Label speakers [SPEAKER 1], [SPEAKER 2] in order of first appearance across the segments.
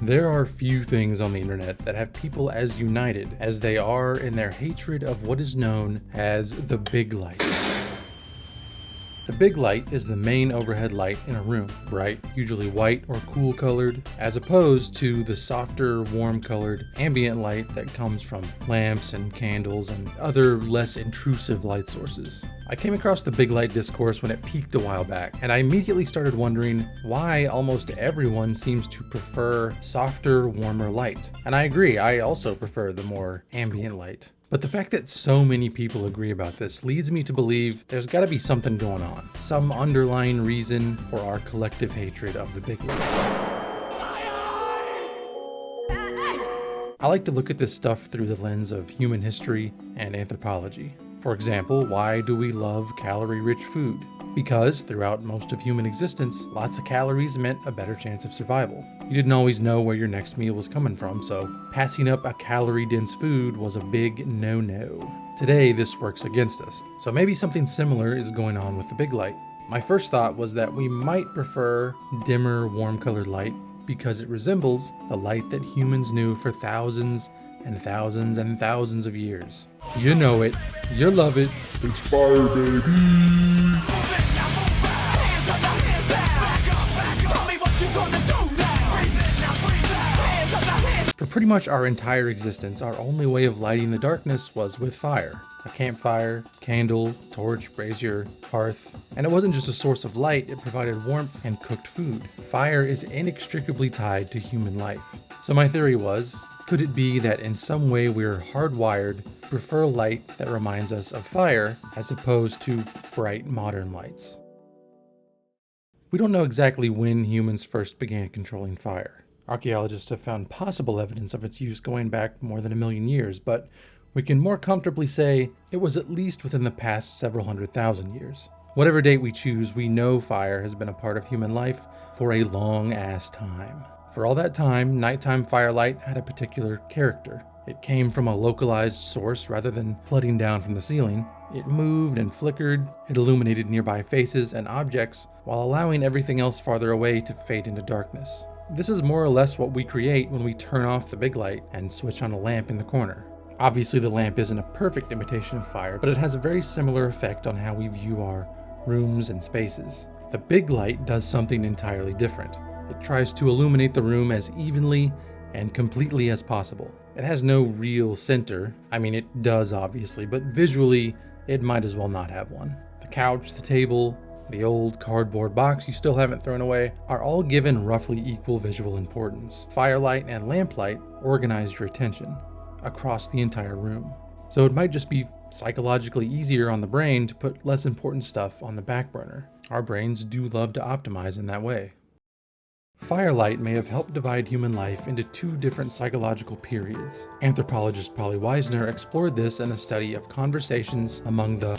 [SPEAKER 1] There are few things on the internet that have people as united as they are in their hatred of what is known as the big light. The big light is the main overhead light in a room, bright, usually white or cool colored, as opposed to the softer, warm colored ambient light that comes from lamps and candles and other less intrusive light sources. I came across the big light discourse when it peaked a while back, and I immediately started wondering why almost everyone seems to prefer softer, warmer light. And I agree, I also prefer the more ambient light. But the fact that so many people agree about this leads me to believe there's gotta be something going on, some underlying reason for our collective hatred of the big light. I like to look at this stuff through the lens of human history and anthropology. For example, why do we love calorie-rich food? Because throughout most of human existence, lots of calories meant a better chance of survival. You didn't always know where your next meal was coming from, so passing up a calorie-dense food was a big no-no. Today, this works against us, so maybe something similar is going on with the big light. My first thought was that we might prefer dimmer, warm-colored light because it resembles the light that humans knew for thousands and thousands and thousands of years. You know it, you love it.
[SPEAKER 2] It's fire, baby!
[SPEAKER 1] For pretty much our entire existence, our only way of lighting the darkness was with fire. A campfire, candle, torch, brazier, hearth. And it wasn't just a source of light, it provided warmth and cooked food. Fire is inextricably tied to human life. So my theory was, could it be that in some way we're hardwired to prefer light that reminds us of fire as opposed to bright modern lights? We don't know exactly when humans first began controlling fire. Archaeologists have found possible evidence of its use going back more than 1 million years, but we can more comfortably say it was at least within the past several 100,000 years. Whatever date we choose, we know fire has been a part of human life for a long-ass time. For all that time, nighttime firelight had a particular character. It came from a localized source rather than flooding down from the ceiling. It moved and flickered, it illuminated nearby faces and objects while allowing everything else farther away to fade into darkness. This is more or less what we create when we turn off the big light and switch on a lamp in the corner. Obviously the lamp isn't a perfect imitation of fire, but it has a very similar effect on how we view our rooms and spaces. The big light does something entirely different. It tries to illuminate the room as evenly and completely as possible. It has no real center. I mean, it does obviously, but visually, it might as well not have one. The couch, the table, the old cardboard box you still haven't thrown away are all given roughly equal visual importance. Firelight and lamplight organize your attention across the entire room. So it might just be psychologically easier on the brain to put less important stuff on the back burner. Our brains do love to optimize in that way. Firelight may have helped divide human life into 2 different psychological periods. Anthropologist Paola Wiessner explored this in a study of conversations among the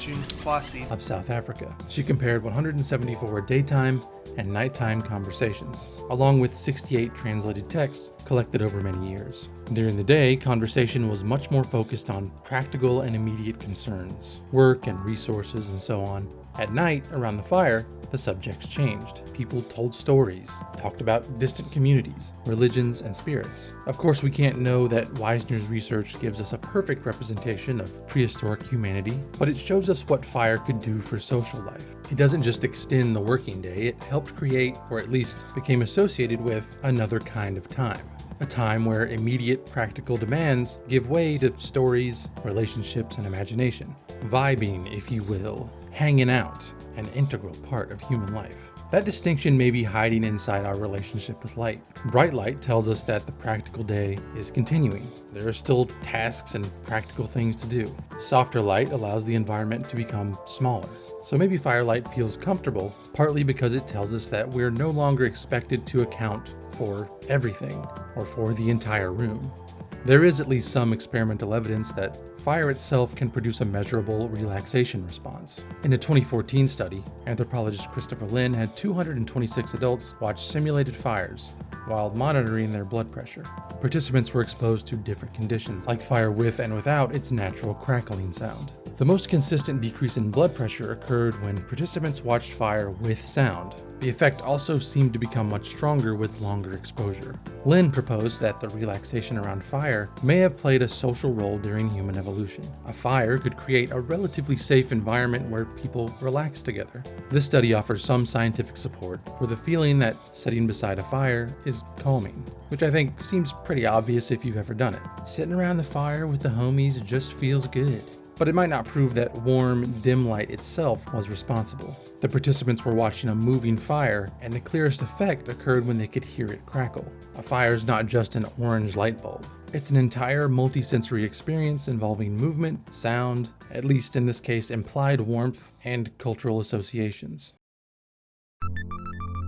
[SPEAKER 1] of South Africa. She compared 174 daytime and nighttime conversations, along with 68 translated texts collected over many years. During the day, conversation was much more focused on practical and immediate concerns, work and resources and so on. At night, around the fire, the subjects changed. People told stories, talked about distant communities, religions, and spirits. Of course, we can't know that Wiessner's research gives us a perfect representation of prehistoric humanity, but it shows us what fire could do for social life. It doesn't just extend the working day, it helped create, or at least became associated with, another kind of time. A time where immediate practical demands give way to stories, relationships, and imagination. Vibing, if you will. Hanging out, an integral part of human life. That distinction may be hiding inside our relationship with light. Bright light tells us that the practical day is continuing. There are still tasks and practical things to do. Softer light allows the environment to become smaller. So maybe firelight feels comfortable, partly because it tells us that we're no longer expected to account for everything or for the entire room. There is at least some experimental evidence that fire itself can produce a measurable relaxation response. In a 2014 study, anthropologist Lynn had 226 adults watch simulated fires while monitoring their blood pressure. Participants were exposed to different conditions, like fire with and without its natural crackling sound. The most consistent decrease in blood pressure occurred when participants watched fire with sound. The effect also seemed to become much stronger with longer exposure. Lynn proposed that the relaxation around fire may have played a social role during human evolution. A fire could create a relatively safe environment where people relax together. This study offers some scientific support for the feeling that sitting beside a fire is calming, which I think seems pretty obvious if you've ever done it. Sitting around the fire with the homies just feels good. But it might not prove that warm, dim light itself was responsible. The participants were watching a moving fire, and the clearest effect occurred when they could hear it crackle. A fire is not just an orange light bulb. It's an entire multisensory experience involving movement, sound, at least in this case implied warmth, and cultural associations.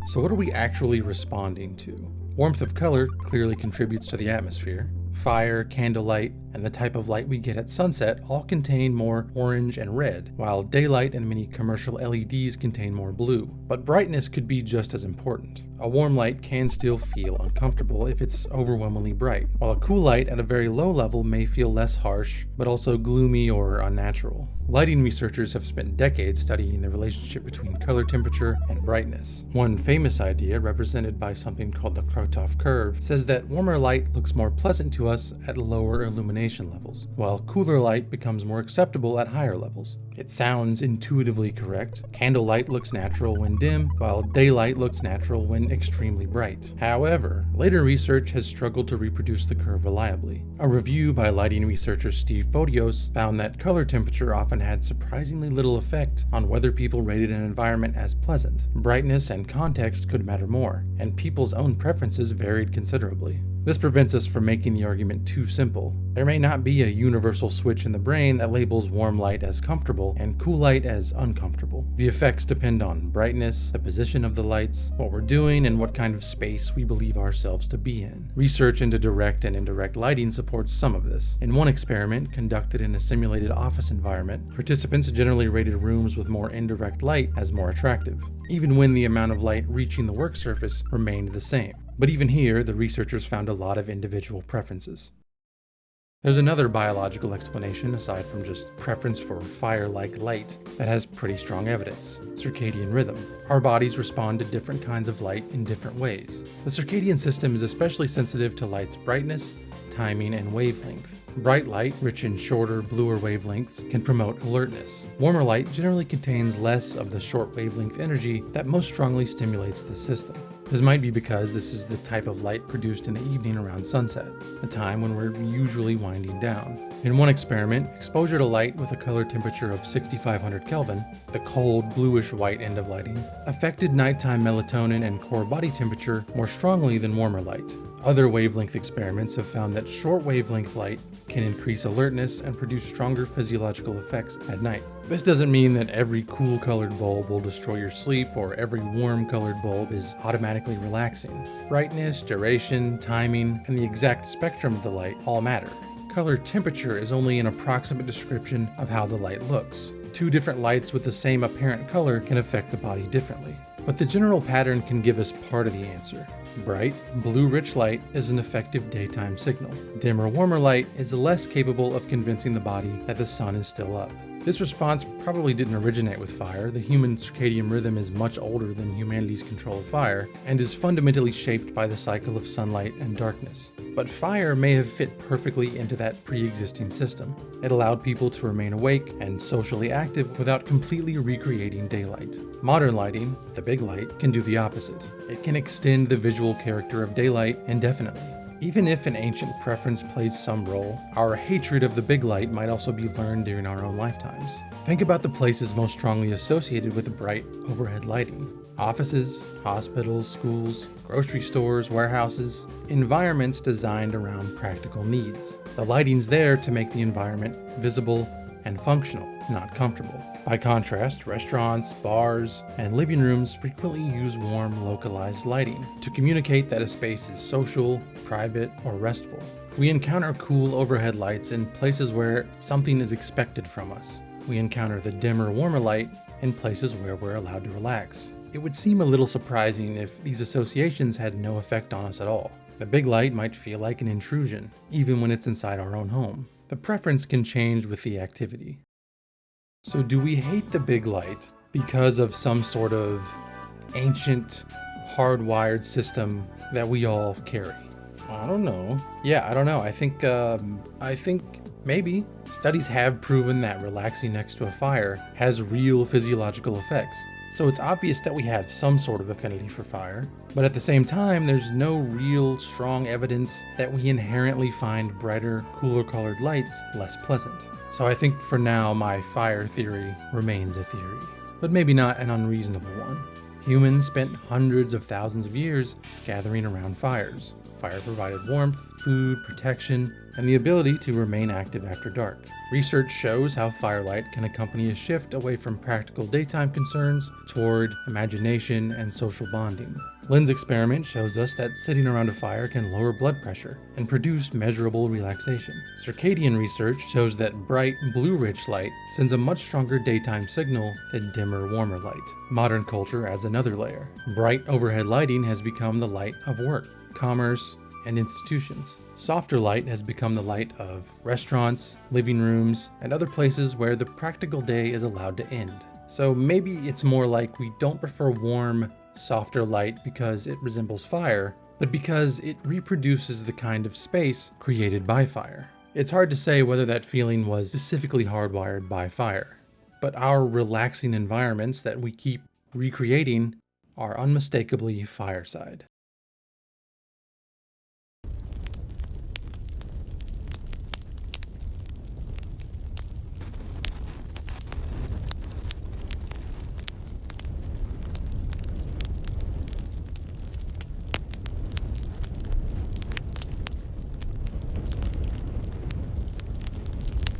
[SPEAKER 1] So what are we actually responding to? Warmth of color clearly contributes to the atmosphere. Fire, candlelight, and the type of light we get at sunset all contain more orange and red, while daylight and many commercial LEDs contain more blue. But brightness could be just as important. A warm light can still feel uncomfortable if it's overwhelmingly bright, while a cool light at a very low level may feel less harsh, but also gloomy or unnatural. Lighting researchers have spent decades studying the relationship between color temperature and brightness. One famous idea, represented by something called the Kruithof curve, says that warmer light looks more pleasant to us at lower illumination levels, while cooler light becomes more acceptable at higher levels. It sounds intuitively correct. Candlelight looks natural when dim, while daylight looks natural when extremely bright. However, later research has struggled to reproduce the curve reliably. A review by lighting researcher Steve Fotios found that color temperature often had surprisingly little effect on whether people rated an environment as pleasant. Brightness and context could matter more, and people's own preferences varied considerably. This prevents us from making the argument too simple. There may not be a universal switch in the brain that labels warm light as comfortable and cool light as uncomfortable. The effects depend on brightness, the position of the lights, what we're doing, and what kind of space we believe ourselves to be in. Research into direct and indirect lighting supports some of this. In one experiment conducted in a simulated office environment, participants generally rated rooms with more indirect light as more attractive, even when the amount of light reaching the work surface remained the same. But even here, the researchers found a lot of individual preferences. There's another biological explanation, aside from just preference for fire-like light, that has pretty strong evidence: circadian rhythm. Our bodies respond to different kinds of light in different ways. The circadian system is especially sensitive to light's brightness, timing, and wavelength. Bright light, rich in shorter, bluer wavelengths, can promote alertness. Warmer light generally contains less of the short wavelength energy that most strongly stimulates the system. This might be because this is the type of light produced in the evening around sunset, a time when we're usually winding down. In one experiment, exposure to light with a color temperature of 6500 Kelvin, the cold, bluish-white end of lighting, affected nighttime melatonin and core body temperature more strongly than warmer light. Other wavelength experiments have found that short wavelength light can increase alertness and produce stronger physiological effects at night. This doesn't mean that every cool colored bulb will destroy your sleep or every warm colored bulb is automatically relaxing. Brightness, duration, timing, and the exact spectrum of the light all matter. Color temperature is only an approximate description of how the light looks. Two different lights with the same apparent color can affect the body differently. But the general pattern can give us part of the answer. Bright, blue-rich light is an effective daytime signal. Dimmer, warmer light is less capable of convincing the body that the sun is still up. This response probably didn't originate with fire. The human circadian rhythm is much older than humanity's control of fire, and is fundamentally shaped by the cycle of sunlight and darkness. But fire may have fit perfectly into that pre-existing system. It allowed people to remain awake and socially active without completely recreating daylight. Modern lighting, the big light, can do the opposite. It can extend the visual character of daylight indefinitely. Even if an ancient preference plays some role, our hatred of the big light might also be learned during our own lifetimes. Think about the places most strongly associated with bright overhead lighting. Offices, hospitals, schools, grocery stores, warehouses, environments designed around practical needs. The lighting's there to make the environment visible and functional, not comfortable. By contrast, restaurants, bars, and living rooms frequently use warm, localized lighting to communicate that a space is social, private, or restful. We encounter cool overhead lights in places where something is expected from us. We encounter the dimmer, warmer light in places where we're allowed to relax. It would seem a little surprising if these associations had no effect on us at all. The big light might feel like an intrusion, even when it's inside our own home. The preference can change with the activity. So do we hate the big light because of some sort of ancient, hardwired system that we all carry? I don't know. Yeah, I don't know. I think maybe. Studies have proven that relaxing next to a fire has real physiological effects. So it's obvious that we have some sort of affinity for fire, but at the same time, there's no real strong evidence that we inherently find brighter, cooler colored lights less pleasant. So I think for now, my fire theory remains a theory, but maybe not an unreasonable one. Humans spent hundreds of thousands of years gathering around fires. Fire provided warmth, food, protection, and the ability to remain active after dark. Research shows how firelight can accompany a shift away from practical daytime concerns toward imagination and social bonding. Lynn's experiment shows us that sitting around a fire can lower blood pressure and produce measurable relaxation. Circadian research shows that bright, blue-rich light sends a much stronger daytime signal than dimmer, warmer light. Modern culture adds another layer. Bright overhead lighting has become the light of work, commerce, and institutions. Softer light has become the light of restaurants, living rooms, and other places where the practical day is allowed to end. So maybe it's more like we don't prefer warm, softer light because it resembles fire, but because it reproduces the kind of space created by fire. It's hard to say whether that feeling was specifically hardwired by fire, but our relaxing environments that we keep recreating are unmistakably fireside.